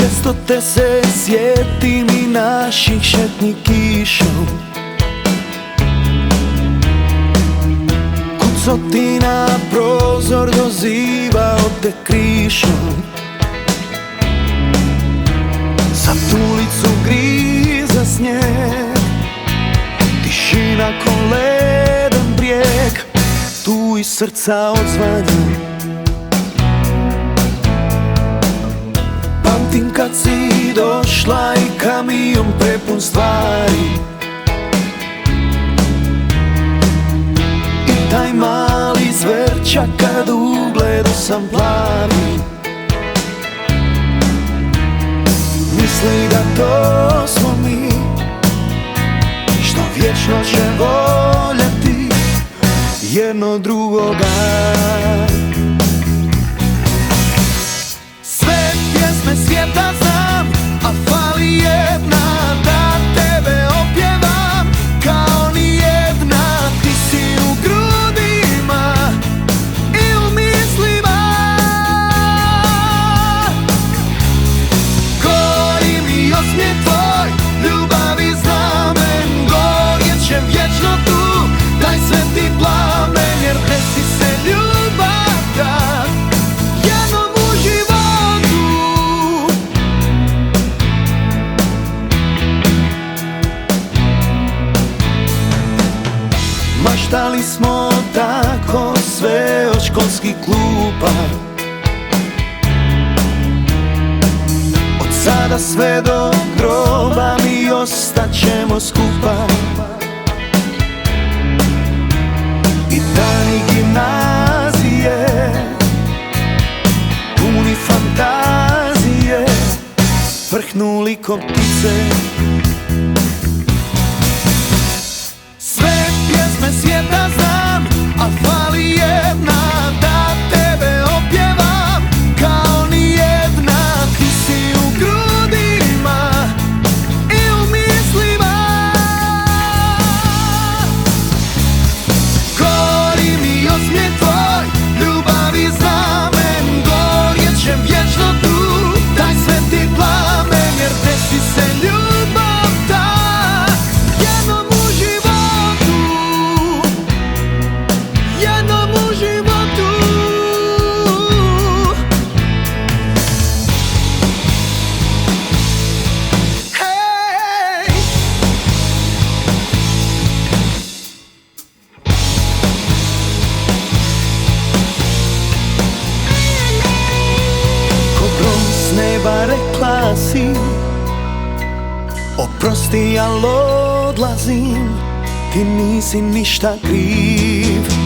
Često te se sjetim i naših šetnji kišom. Kucoti na prozor dozivao te krišom. Sad ulicu griza snijeg, tišina ko ledan brijeg, tu iz srca odzvanja. Pamtim kad si došla i kamion prepun stvari, i taj mali zverčak kad ugledu sam plavi. Misli da to smo mi, što vječno će voljeti jedno drugoga. Sve pjesme svijeta znam, a fali jedna da tebe opjevam. Kao ni jedna, ti si u grudima i u mislima. Gori mi osmijeh tvoj, ljubavi znamen, gorjet će vječno tu taj sveti plamen, jer desi se ljubav tak jednom u životu. Maštali smo tako sve od školskih klupa, od sada sve do groba mi ostat ćemo skupa. I dani gimnazije, puni fantazije, vrhnuli ko ptice. Sve pjesme svijeta znam, a fali jedna da tebe opjevam. Kao ni jedna, ti si u grudima i u mislima. Gori mi osmijeh tvoj, ljubavi znamen, gorjet će vječno tu taj sveti plamen, jer desi se ljubav tak jednom u životu, jednom u životu. Hej! Ko grom s neba rekla si, oprosti, al odlazim, ti nisi ništa kriv.